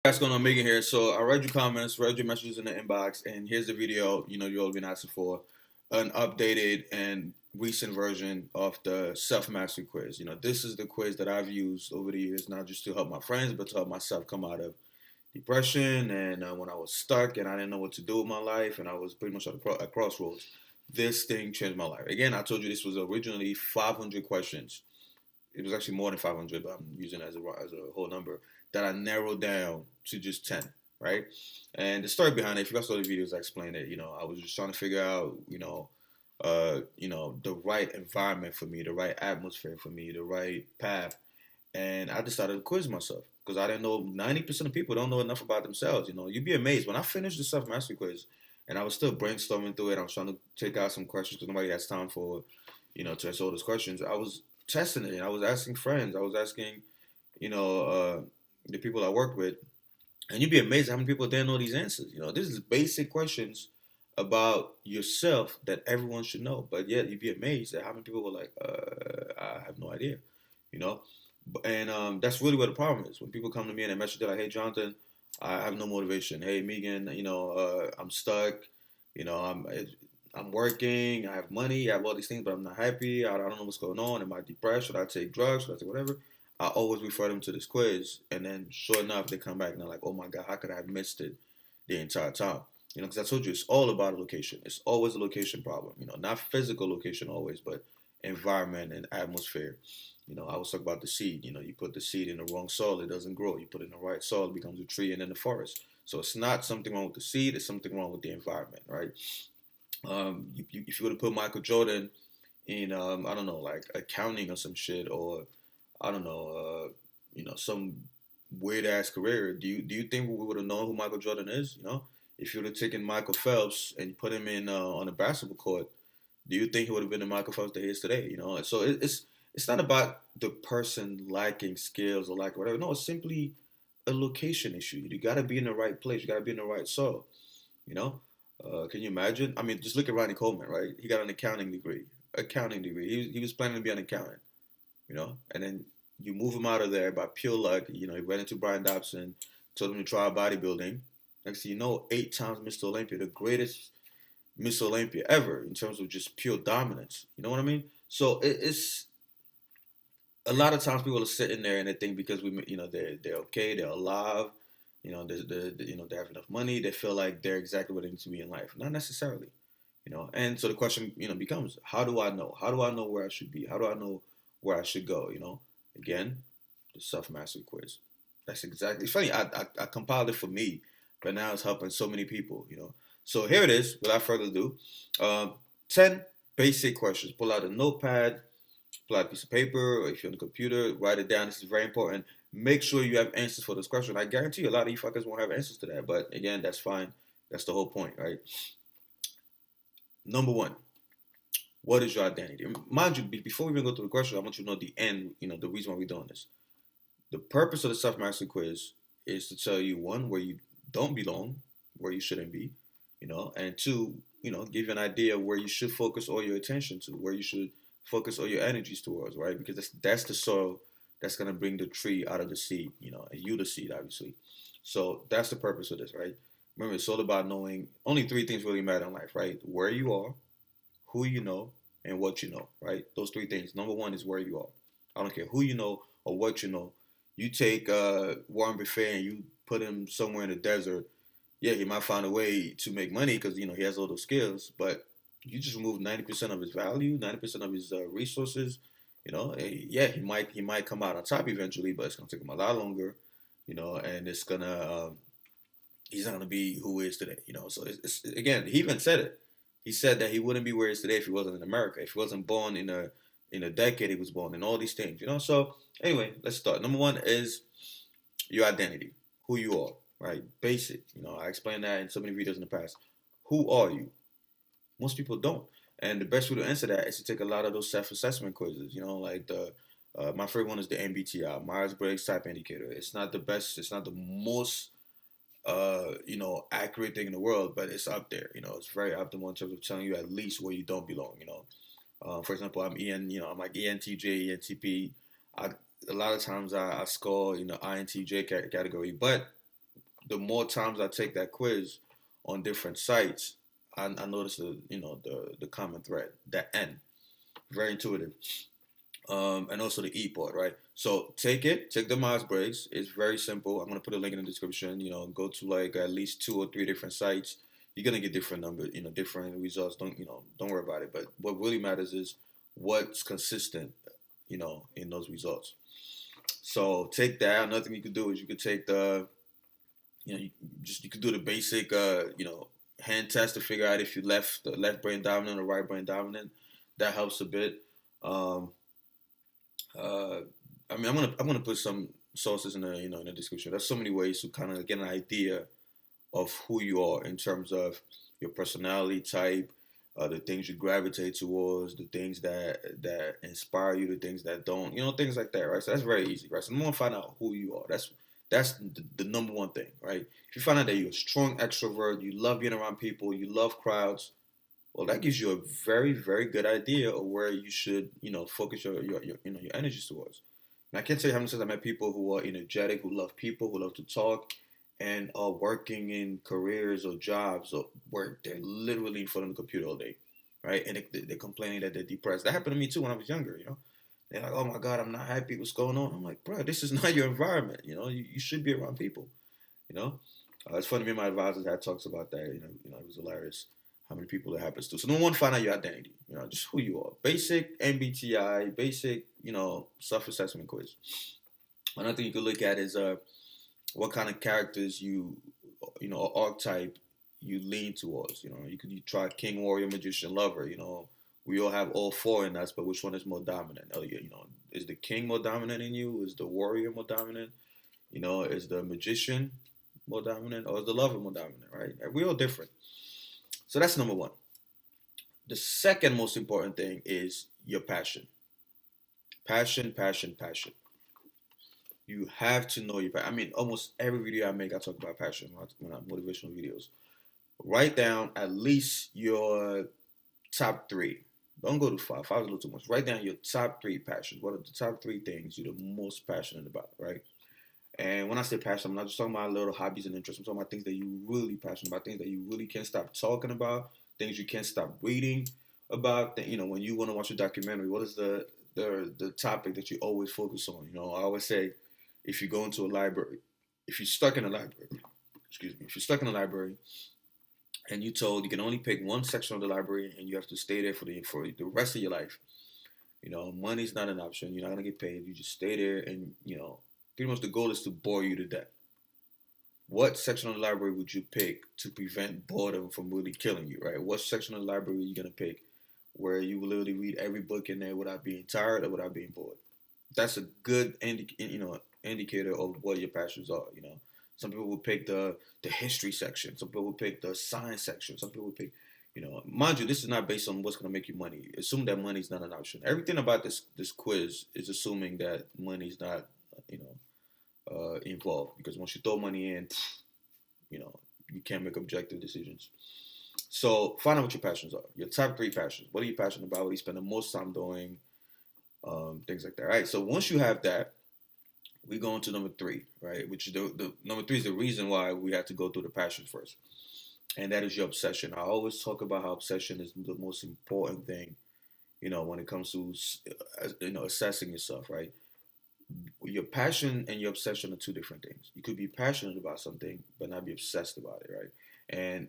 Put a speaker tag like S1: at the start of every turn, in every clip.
S1: What's going on, Megan here? So I read your comments, read your messages in the inbox, and here's the video. You all been asking for an updated and recent version of the self-mastery quiz. This is the quiz that I've used over the years, not just to help my friends, but to help myself come out of depression and when I was stuck and I didn't know what to do with my life and I was pretty much at a crossroads. This thing changed my life. Again, I told you this was originally 500 questions. It was actually more than 500, but I'm using it as a whole number that I narrowed down to just 10, right? And the story behind it, if you guys saw the videos, I explained it. I was just trying to figure out, the right environment for me, the right atmosphere for me, the right path, and I decided to quiz myself because I didn't know 90% of people don't know enough about themselves. You'd be amazed when I finished the self mastery quiz, and I was still brainstorming through it. I was trying to take out some questions because nobody has time for, to answer all those questions. I was testing it. And I was asking friends. I was asking, the people I worked with, and you'd be amazed how many people didn't know these answers. This is basic questions about yourself that everyone should know, but yet you'd be amazed at how many people were like, I have no idea. You know, and that's really what the problem is. When people come to me and they message, they're like, "Hey, Jonathan, I have no motivation. Hey, Megan, I'm stuck. You know, I'm working. I have money. I have all these things, but I'm not happy. I don't know what's going on. Am I depressed? Should I take drugs? Should I take whatever?" I always refer them to this quiz, and then sure enough, they come back and they're like, "Oh my God, how could I have missed it the entire time?" Because I told you it's all about a location. It's always a location problem. Not physical location always, but environment and atmosphere. I was talking about the seed. You put the seed in the wrong soil, it doesn't grow. You put it in the right soil, it becomes a tree and then a forest. So it's not something wrong with the seed, it's something wrong with the environment, right? If you were to put Michael Jordan in, I don't know, like accounting or some shit, or I don't know, some weird ass career, do you think we would have known who Michael Jordan is? If you would have taken Michael Phelps and put him in on a basketball court, do you think he would have been the Michael Phelps that he is today? So it's not about the person lacking skills or like whatever. No, it's simply a location issue. You got to be in the right place. You got to be in the right soil. You know, can you imagine? I mean, just look at Ronnie Coleman, right? He got an accounting degree. Accounting degree. He was planning to be an accountant. And then you move him out of there by pure luck. He ran into Brian Dobson, told him to try bodybuilding. Next thing you know, 8 times Mr. Olympia, the greatest Miss Olympia ever in terms of just pure dominance. You know what I mean? So it's a lot of times people are sitting there and they think because they're okay, they're alive, they have enough money, they feel like they're exactly what they need to be in life. Not necessarily. And so the question becomes, how do I know? How do I know where I should be? How do I know where I should go? Again, the self mastery quiz. That's exactly. It's funny. I compiled it for me, but now it's helping so many people. So here it is. Without further ado, 10 basic questions. Pull out a notepad, pull out a piece of paper, or if you're on the computer, write it down. This is very important. Make sure you have answers for this question. I guarantee you a lot of you fuckers won't have answers to that. But again, that's fine. That's the whole point, right? Number one, what is your identity? Mind you, before we even go through the question, I want you to know the end, the reason why we're doing this. The purpose of the self-mastery quiz is to tell you, one, where you don't belong, where you shouldn't be, and two, give you an idea of where you should focus all your attention to, where you should focus all your energies towards, right? Because that's the soil that's going to bring the tree out of the seed, and you the seed, obviously. So that's the purpose of this, right? Remember, it's all about knowing only three things really matter in life, right? Where you are, who you know, and what you know, right? Those three things. Number one is where you are. I don't care who you know or what you know. You take Warren Buffett and you put him somewhere in the desert. Yeah, he might find a way to make money because he has all those skills. But you just remove 90% of his value, 90% of his resources. Yeah, he might come out on top eventually, but it's gonna take him a lot longer. And it's gonna he's not gonna be who he is today. So it's again, he even said it. He said that he wouldn't be where he is today if he wasn't in America, if he wasn't born in a decade he was born, and all these things. So anyway, let's start. Number one is your identity, who you are, right? Basic. I explained that in so many videos in the past. Who are you? Most people don't. And the best way to answer that is to take a lot of those self-assessment quizzes. Like my favorite one is the MBTI, Myers-Briggs Type Indicator. It's not the best. It's not the most accurate thing in the world, but it's up there. It's very optimal in terms of telling you at least where you don't belong. For example, I'm like ENTJ, ENTP. A lot of times I score, INTJ category, but the more times I take that quiz on different sites, I notice the common thread, that N, very intuitive, and also the E part, right? So take the Myers-Briggs. It's very simple. I'm gonna put a link in the description. Go to like at least 2 or 3 different sites. You're gonna get different numbers, different results. Don't worry about it. But what really matters is what's consistent, in those results. So take that. Another thing you could do is you could take you could do the basic, hand test to figure out if you the left brain dominant or right brain dominant. That helps a bit. Um, uh, I'm gonna put some sources in the description. There's so many ways to kind of get an idea of who you are in terms of your personality type, the things you gravitate towards, the things that inspire you, the things that don't, things like that, right? So that's very easy, right? So number one, find out who you are. That's the number one thing, right? If you find out that you're a strong extrovert, you love being around people, you love crowds, well, that gives you a very, very good idea of where you should, focus your energies towards. And I can't tell you how many times I met people who are energetic, who love people, who love to talk, and are working in careers or jobs or where they're literally in front of the computer all day, right? And they're complaining that they're depressed. That happened to me too when I was younger. They're like, "Oh my God, I'm not happy. What's going on?" I'm like, "Bro, this is not your environment. You should be around people." You know, it's funny. Me and my advisors had talks about that. It was hilarious how many people it happens to. So number one, find out your identity. Just who you are. Basic MBTI, basic self-assessment quiz. Another thing you could look at is what kind of characters or archetype you lean towards. You try king, warrior, magician, lover. We all have all 4 in us, but which one is more dominant? Is the king more dominant in you? Is the warrior more dominant? Is the magician more dominant, or is the lover more dominant? Right? We're all different. So that's number one. The second most important thing is your passion. Passion, passion, passion. You have to know your passion. I mean, almost every video I make, I talk about passion when I'm motivational videos. Write down at least your top 3. Don't go to 5. 5 is a little too much. Write down your top 3 passions. What are the top 3 things you're the most passionate about, right? And when I say passion, I'm not just talking about little hobbies and interests. I'm talking about things that you're really passionate about, things that you really can't stop talking about, things you can't stop reading about. When you want to watch a documentary, what is the topic that you always focus on? I always say, if you go into a library, if you're stuck in a library, if you're stuck in a library and you're told you can only pick one section of the library and you have to stay there for the rest of your life, money's not an option. You're not going to get paid. You just stay there and, pretty much the goal is to bore you to death. What section of the library would you pick to prevent boredom from really killing you, right? What section of the library are you going to pick where you will literally read every book in there without being tired or without being bored? That's a good indicator of what your passions are. Some people will pick the history section. Some people will pick the science section. Some people will pick, mind you, this is not based on what's going to make you money. Assume that money is not an option. Everything about this quiz is assuming that money is not, involved, because once you throw money in, you can't make objective decisions. So find out what your passions are. Your top 3 passions. What are you passionate about? What do you spend the most time doing? Things like that. Right. So once you have that, we go into number 3, right? Which is the number 3 is the reason why we have to go through the passions first, and that is your obsession. I always talk about how obsession is the most important thing, when it comes to assessing yourself, right? Your passion and your obsession are 2 different things. You could be passionate about something but not be obsessed about it, right? And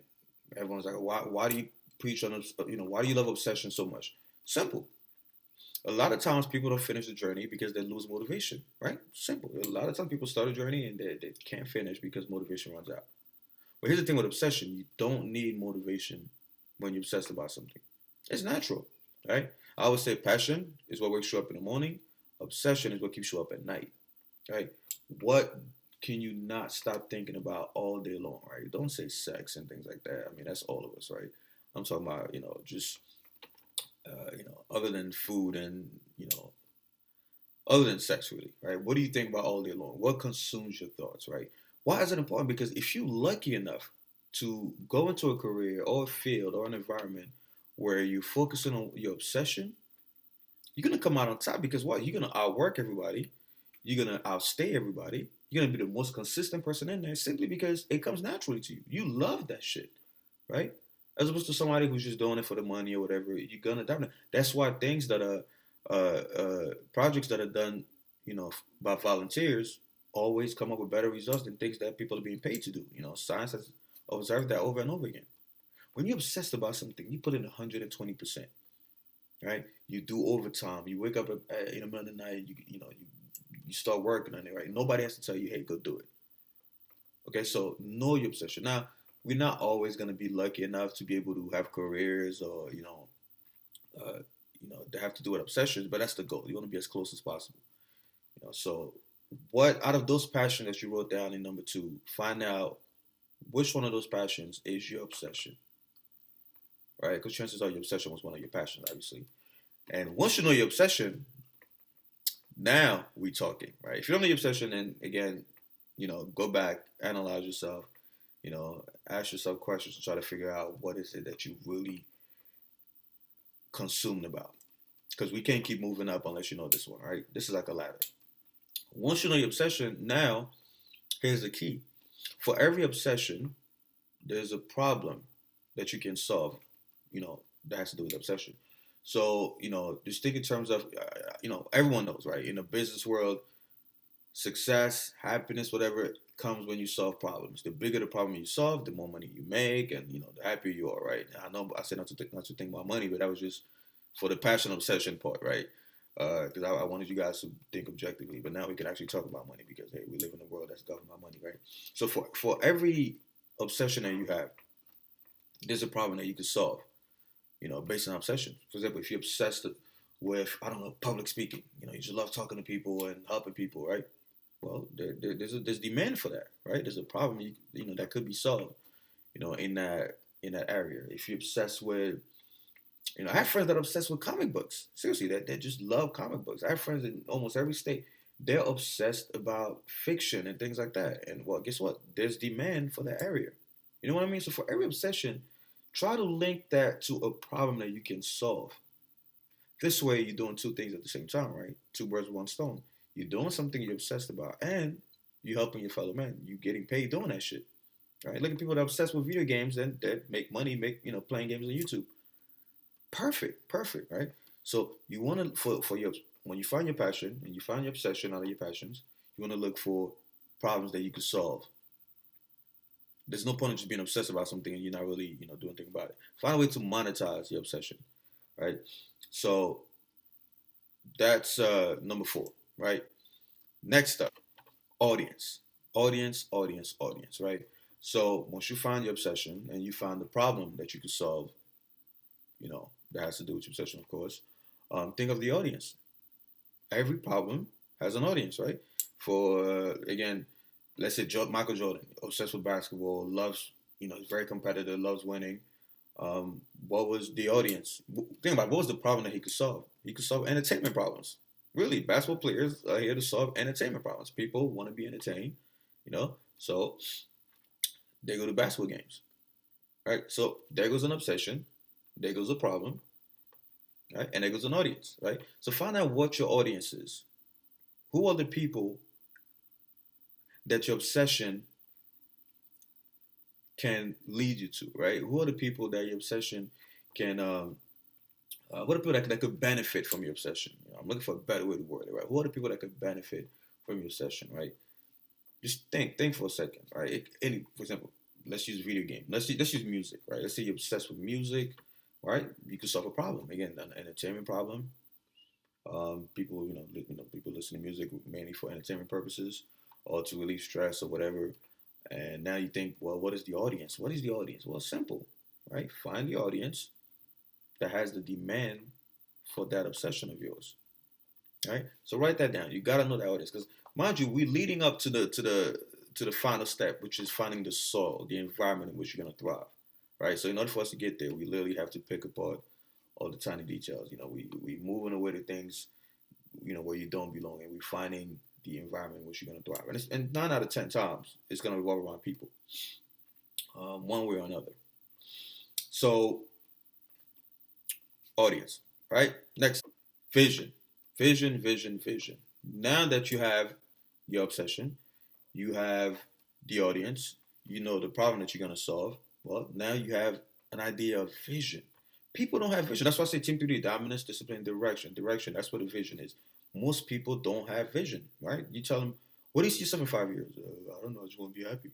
S1: everyone's like, why do you preach on why do you love obsession so much? Simple. A lot of times people don't finish the journey because they lose motivation, right? Simple. A lot of times people start a journey and they can't finish because motivation runs out. But here's the thing with obsession. You don't need motivation when you're obsessed about something. It's natural, right? I always say passion is what wakes you up in the morning. Obsession is what keeps you up at night, right? What can you not stop thinking about all day long, right? Don't say sex and things like that. I mean, that's all of us, right? I'm talking about, just, other than food and, other than sex, really, right? What do you think about all day long? What consumes your thoughts, right? Why is it important? Because if you're lucky enough to go into a career or a field or an environment where you're focusing on your obsession, you're going to come out on top, because what? You're going to outwork everybody. You're going to outstay everybody. You're gonna be the most consistent person in there simply because it comes naturally to you. You love that shit, right? As opposed to somebody who's just doing it for the money or whatever. You're gonna dive in. That's why things that are projects that are done, by volunteers always come up with better results than things that people are being paid to do. Science has observed that over and over again. When you're obsessed about something, you put in 120%, right? You do overtime. You wake up in the middle of the night. You start working on it, right? Nobody has to tell you, hey, go do it. Okay, so know your obsession. Now, we're not always going to be lucky enough to be able to have careers or to have to do with obsessions, but that's the goal. You want to be as close as possible. So what out of those passions that you wrote down in number 2, find out which one of those passions is your obsession, right? Because chances are your obsession was one of your passions, obviously. And once you know your obsession, now we talking, right? If you don't know your obsession, then again, go back, analyze yourself, ask yourself questions and try to figure out what is it that you really consumed about. Because we can't keep moving up unless you know this one, right? This is like a ladder. Once you know your obsession, now here's the key. For every obsession, there's a problem that you can solve, that has to do with obsession. So, just think in terms of, everyone knows, right? In the business world, success, happiness, whatever, comes when you solve problems. The bigger the problem you solve, the more money you make, and, the happier you are, right? I know I said not to think about money, but that was just for the passion obsession part, right? Because I wanted you guys to think objectively, but now we can actually talk about money because, hey, we live in a world that's governed by money, right? So for every obsession that you have, there's a problem that you can solve, based on obsession. For example, if you're obsessed with, I don't know, public speaking, you just love talking to people and helping people, right? Well, there's demand for that, right? There's a problem, that could be solved, in that area. If you're obsessed with, I have friends that are obsessed with comic books. Seriously, that just love comic books. I have friends in almost every state. They're obsessed about fiction and things like that. And well, guess what? There's demand for that area. You know what I mean? So for every obsession, try to link that to a problem that you can solve. This way, you're doing two things at the same time, right? Two birds with one stone. You're doing something you're obsessed about, and you're helping your fellow man. You're getting paid doing that shit, right? Look at people that are obsessed with video games and that make money, playing games on YouTube. Perfect, right? So you want to for your when you find your passion and you find your obsession out of your passions, you want to look for problems that you can solve. There's no point in just being obsessed about something and you're not really doing anything about it. Find a way to monetize your obsession, right? So that's number 4, right? Next up, audience, right? So once you find your obsession and you find the problem that you can solve, that has to do with your obsession, of course. Think of the audience. Every problem has an audience, right? For again, let's say Michael Jordan, obsessed with basketball, loves, he's very competitive, loves winning. What was the audience? Think about it, what was the problem that he could solve? He could solve entertainment problems. Really, basketball players are here to solve entertainment problems. People want to be entertained, so they go to basketball games, right? So there goes an obsession, there goes a problem, right? And there goes an audience, right? So find out what your audience is. Who are the people that your obsession can lead you to, right? Who are the people that your obsession can, what are the people that could benefit from your obsession? I'm looking for a better way to word it, right? Who are the people that could benefit from your obsession, right? Just think for a second, right? For example, let's use video game. Let's use music, right? Let's say you're obsessed with music, right? You could solve a problem. Again, an entertainment problem. People, people listen to music mainly for entertainment purposes or to relieve stress or whatever. And now you think, well, what is the audience? What is the audience? Well, simple, right? Find the audience that has the demand for that obsession of yours, right? So write that down. You gotta know that audience, because mind you, we're leading up to the final step, which is finding the soil, the environment in which you're gonna thrive, right? So in order for us to get there, we literally have to pick apart all the tiny details. We moving away to things, where you don't belong, and we're finding the environment in which you're gonna thrive. And 9 out of 10 times, it's gonna revolve around people, one way or another. So audience, right? Next, vision. Now that you have your obsession, You have the audience. You know the problem that you're gonna solve. Well, now you have an idea of vision. People don't have vision. That's why I say Team 3D, dominance, discipline, direction. Direction, that's what the vision is. Most people don't have vision, right? You tell them, what do you see yourself in 5 years? I don't know. I just want to be happy.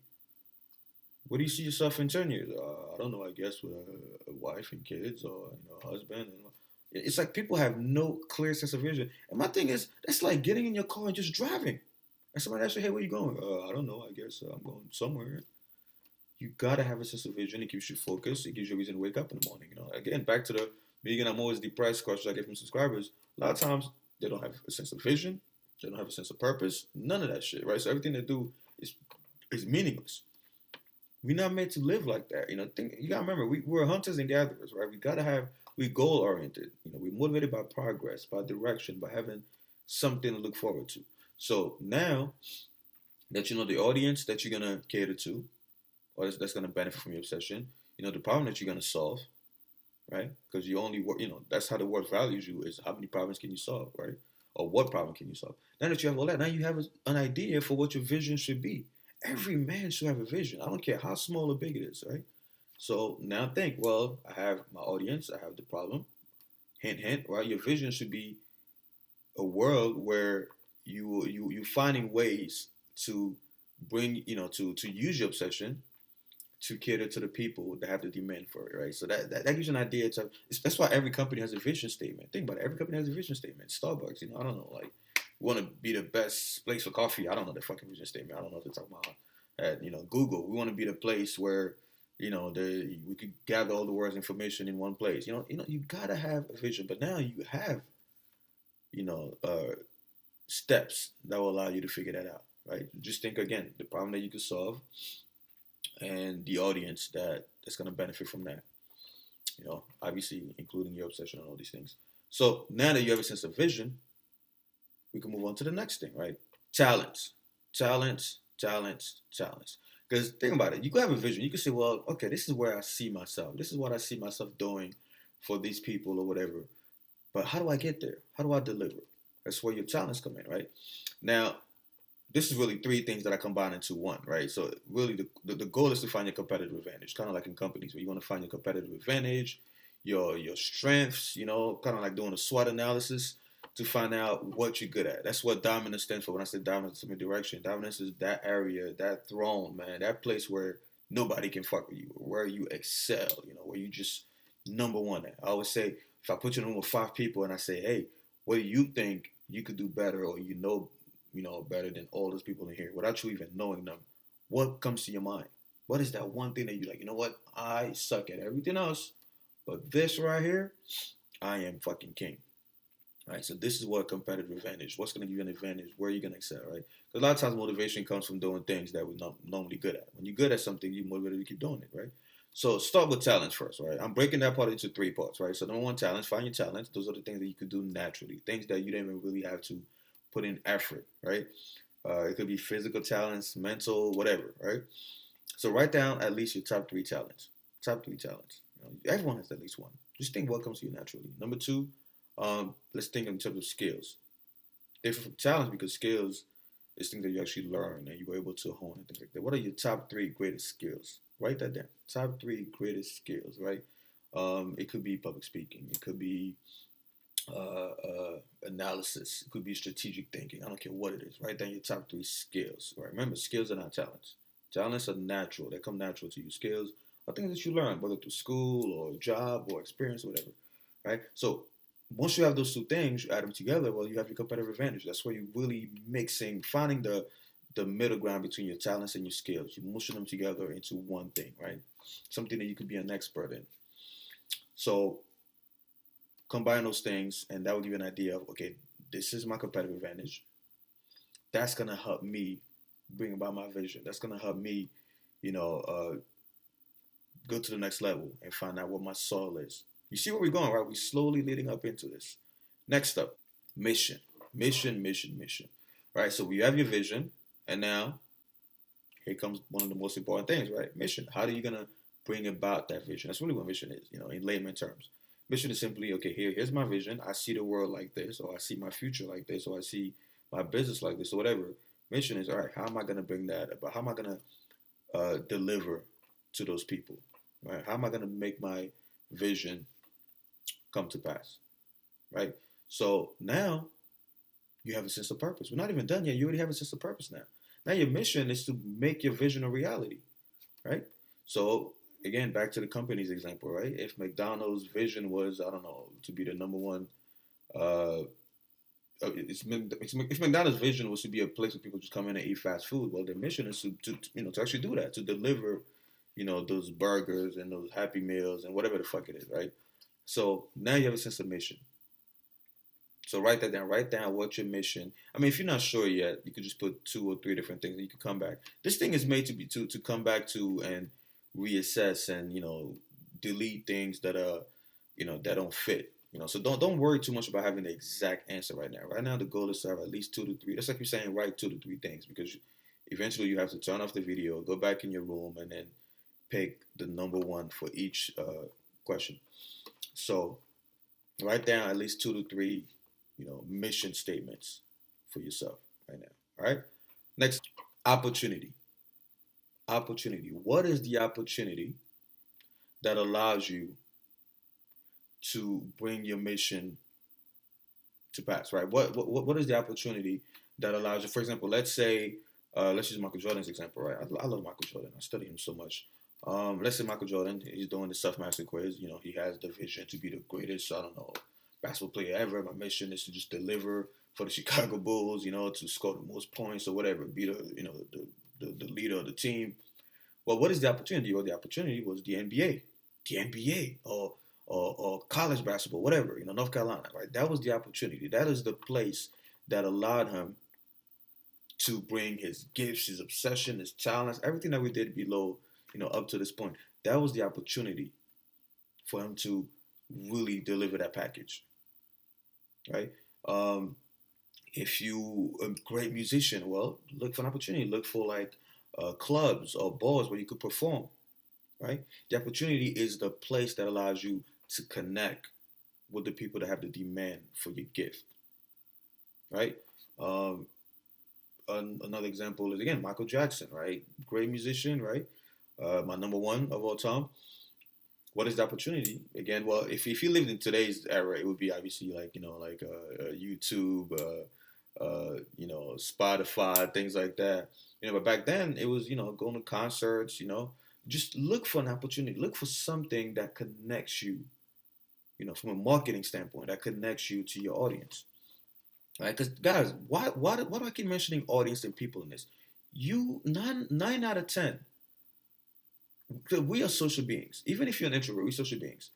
S1: What do you see yourself in 10 years? I don't know. I guess with a wife and kids, or a husband. And it's like people have no clear sense of vision. And my thing is, that's like getting in your car and just driving. And somebody asks you, "Hey, where you going?" I don't know. I guess I'm going somewhere. You gotta have a sense of vision. It keeps you focused. It gives you a reason to wake up in the morning. Again, back to the beginning. I'm always depressed. Questions I get from subscribers. A lot of times they don't have a sense of vision. They don't have a sense of purpose. None of that shit, right? So everything they do is meaningless. We're not meant to live like that. You gotta remember, we're hunters and gatherers, right? We goal oriented. We're motivated by progress, by direction, by having something to look forward to. So now that you know the audience that you're gonna cater to, or that's gonna benefit from your obsession, the problem that you're gonna solve, right? Because you only work, that's how the world values you, is how many problems can you solve, right? Or what problem can you solve? Now that you have all that, now you have an idea for what your vision should be. Every man should have a vision. I don't care how small or big it is, right? So now think, well, I have my audience, I have the problem. Hint, hint, right? Your vision should be a world where you finding ways to bring, to use your obsession to cater to the people that have the demand for it, right? So that gives you an idea. That's why every company has a vision statement. Think about it. Every company has a vision statement. Starbucks, I don't know, like, we want to be the best place for coffee. I don't know the fucking vision statement. I don't know if they're talking about Google. We want to be the place where we could gather all the world's information in one place. You gotta have a vision. But now you have steps that will allow you to figure that out, right? Just think again, the problem that you could solve, and the audience that's going to benefit from that. Obviously including your obsession and all these things. So now that you have a sense of vision, we can move on to the next thing, right? Talents. Because think about it. You can have a vision. You can say, well, okay, this is where I see myself. This is what I see myself doing for these people or whatever. But how do I get there? How do I deliver? That's where your talents come in, right? Now, this is really three things that I combine into one, right? So really the goal is to find your competitive advantage, kind of like in companies where you want to find your competitive advantage, your strengths, kind of like doing a SWOT analysis to find out what you're good at. That's what dominance stands for. When I say dominance in direction, dominance is that area, that throne, man, that place where nobody can fuck with you, where you excel, where you just number one at. I always say, if I put you in a room with 5 people and I say, hey, what do you think you could do better, or better than all those people in here, without you even knowing them, what comes to your mind? What is that one thing that you're like, what? I suck at everything else, but this right here, I am fucking king. Right? So this is what competitive advantage, what's going to give you an advantage, where you're going to excel, right? Because a lot of times motivation comes from doing things that we're not normally good at. When you're good at something, you're motivated to keep doing it, right? So start with talents first, right? I'm breaking that part into 3 parts, right? So number 1, talents. Find your talents. Those are the things that you could do naturally, things that you don't even really have to put in effort, right? It could be physical talents, mental, whatever, right? So write down at least your top 3 talents. Top 3 talents. Everyone has at least one. Just think what comes to you naturally. Number 2, let's think in terms of skills. Different from talents, because skills is things that you actually learn and you were able to hone and things like that. What are your top 3 greatest skills? Write that down. Top 3 greatest skills, right? It could be public speaking. It could be analysis. It could be strategic thinking. I don't care what it is. Write down your top 3 skills. Right? Remember, skills are not talents. Talents are natural. They come natural to you. Skills are things that you learn, whether through school or job or experience or whatever. Right? So once you have those 2 things, you add them together, well, you have your competitive advantage. That's where you're really finding the middle ground between your talents and your skills. You're mushing them together into one thing, right? Something that you could be an expert in. So combine those things, and that will give you an idea of, okay, this is my competitive advantage. That's going to help me bring about my vision. That's going to help me, go to the next level and find out what my soul is. You see where we're going, right? We're slowly leading up into this. Next up, mission. Mission. Right? So you have your vision, and now here comes one of the most important things, right? Mission. How are you going to bring about that vision? That's really what mission is, in layman terms. Mission is simply, okay, here's my vision. I see the world like this, or I see my future like this, or I see my business like this, or whatever. Mission is, all right, how am I going to bring that about? How am I going to deliver to those people? Right? How am I going to make my vision come to pass? Right? So now you have a sense of purpose. We're not even done yet. You already have a sense of purpose now. Now your mission is to make your vision a reality, right? So again, back to the company's example, right? If McDonald's vision was, I don't know, to be the number one, uh, if McDonald's vision was to be a place where people just come in and eat fast food, well, their mission is to actually do that, to deliver, those burgers and those Happy Meals and whatever the fuck it is, right? So now you have a sense of mission. So write that down. Write down what's your mission. I mean, if you're not sure yet, you could just put 2 or 3 different things, and you can come back. This thing is made to come back to and reassess and delete things that that don't fit. So don't worry too much about having the exact answer right now. Right now, the goal is to have at least 2 to 3. That's like you're saying, write 2 to 3 things, because eventually you have to turn off the video, go back in your room, and then pick the number one for each question. So write down at least 2 to 3 mission statements for yourself right now. All right. Next, opportunity. Opportunity. What is the opportunity that allows you to bring your mission to pass? Right. What is the opportunity that allows you? For example, let's say let's use Michael Jordan's example. Right. I love Michael Jordan. I study him so much. Let's say Michael Jordan, he's doing the self-mastery quiz. He has the vision to be the greatest, I don't know, basketball player ever. My mission is to just deliver for the Chicago Bulls, to score the most points or whatever, be the leader of the team. Well, what is the opportunity? Well, the opportunity was the NBA, or college basketball, whatever, North Carolina, right? That was the opportunity. That is the place that allowed him to bring his gifts, his obsession, his talents, everything that we did below, up to this point. That was the opportunity for him to really deliver that package, right? If you a great musician, well, look for an opportunity. Look for like clubs or bars where you could perform, right? The opportunity is the place that allows you to connect with the people that have the demand for your gift, right? Another example is, again, Michael Jackson, right? Great musician, right? My number one of all time. What is the opportunity? Again, well, if you lived in today's era, it would be obviously like YouTube, Spotify, things like that. But back then it was going to concerts. Just look for an opportunity. Look for something that connects you. From a marketing standpoint, that connects you to your audience. Right? Because guys, why do I keep mentioning audience and people in this? You nine out of 10. We are social beings. Even if you're an introvert, we're social beings.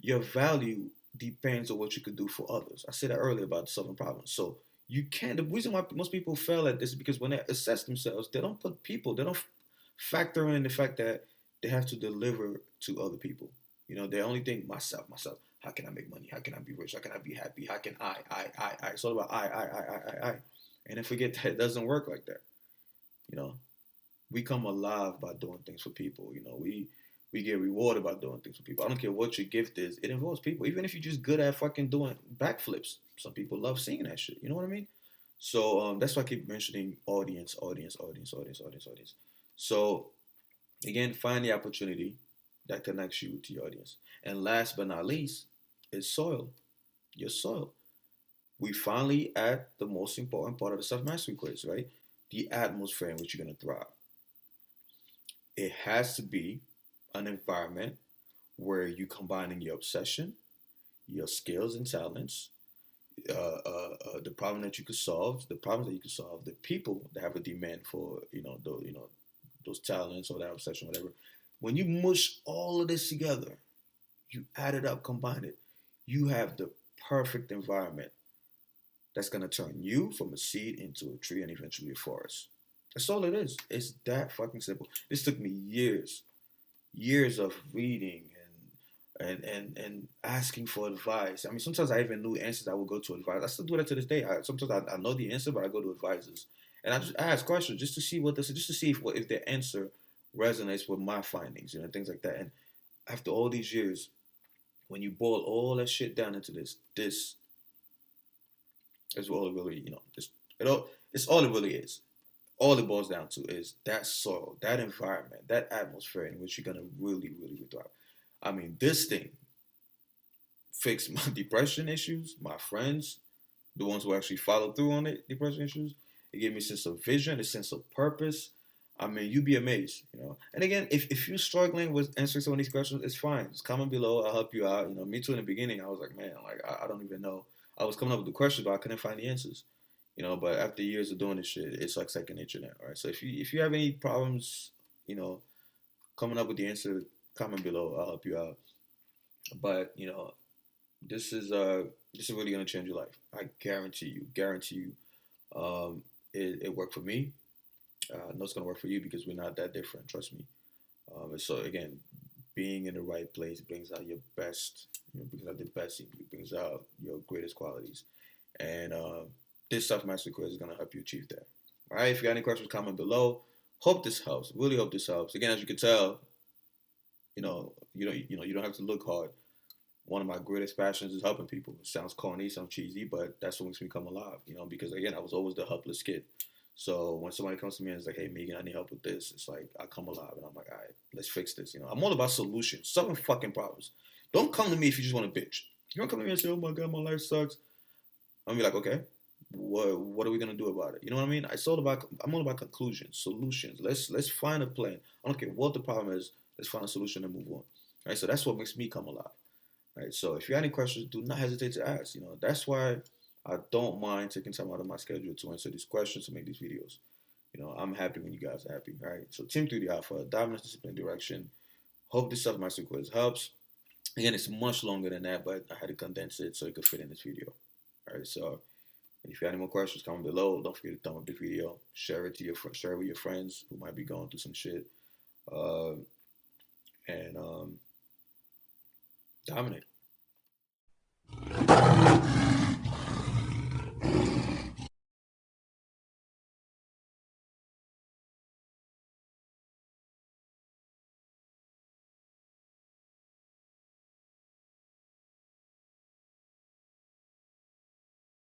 S1: Your value depends on what you could do for others. I said that earlier about solving problems. So you can't. The reason why most people fail at this is because when they assess themselves, they don't put people. They don't factor in the fact that they have to deliver to other people. They only think myself. How can I make money? How can I be rich? How can I be happy? How can I? It's all about I. And then forget that it doesn't work like that. We come alive by doing things for people. We get rewarded by doing things for people. I don't care what your gift is. It involves people. Even if you're just good at fucking doing backflips, some people love seeing that shit. You know what I mean? So that's why I keep mentioning audience. So again, find the opportunity that connects you to your audience. And last but not least is soil. Your soil. We finally at the most important part of the self-mastery quiz, right? The atmosphere in which you're going to thrive. It has to be an environment where you combining your obsession, your skills and talents, the problem that you could solve, the problems that you could solve, the people that have a demand for those talents or that obsession, whatever. When you mush all of this together, you add it up, combine it, you have the perfect environment that's gonna turn you from a seed into a tree and eventually a forest. That's all it is. It's that fucking simple. This took me years of reading and asking for advice. I mean, sometimes I even knew answers. I would go to advisors. I still do that to this day. Sometimes I know the answer, but I go to advisors and I just ask questions just to see just to see if their answer resonates with my findings, things like that. And after all these years, when you boil all that shit down into this is all it really, it's all it really is. all it boils down to is that soil, that environment, that atmosphere in which you're gonna really, really, really thrive. I mean, this thing fixed my depression issues, my friends, the ones who actually followed through on it, depression issues. It gave me a sense of vision, a sense of purpose. I mean, you'd be amazed, you know. And again, if you're struggling with answering some of these questions, it's fine. Just comment below. I'll help you out. You know, me too. In the beginning, I was like, man, like I don't even know. I was coming up with the questions, but I couldn't find the answers. You know, but after years of doing this shit, it's like second nature now. All right. So if you have any problems, you know, coming up with the answer, comment below. I'll help you out. But you know, this is really gonna change your life. I guarantee you. It worked for me. I know it's gonna work for you because we're not that different. Trust me. So again, being in the right place brings out your best. You know, brings out the best in you. Brings out your greatest qualities. And this self-mastery quiz is gonna help you achieve that. All right. If you got any questions, comment below. Hope this helps. Really hope this helps. Again, as you can tell, you don't have to look hard. One of my greatest passions is helping people. It sounds corny, sounds cheesy, but that's what makes me come alive. You know, because again, I was always the helpless kid. So when somebody comes to me and is like, "Hey, Megan, I need help with this," it's like I come alive and I'm like, "All right, let's fix this." You know, I'm all about solutions, solving fucking problems. Don't come to me if you just want to bitch. You don't come to me and say, "Oh my god, my life sucks." I'm gonna be like, "Okay, what are we gonna do about it?" You know what I mean? I'm all about conclusions, solutions. Let's find a plan. I don't care what the problem is. Let's find a solution and move on. Right? So that's what makes me come alive. Right. So if you have any questions, do not hesitate to ask. You know, that's why I don't mind taking time out of my schedule to answer these questions, to make these videos. You know, I'm happy when you guys are happy. All right. So Team 3D Alpha, dominance, discipline, direction. Hope this self-mastery quiz helps. Again, it's much longer than that, but I had to condense it so it could fit in this video. All right. So if you have any more questions, comment below. Don't forget to thumb up the video. Share it with your friends who might be going through some shit. And dominate.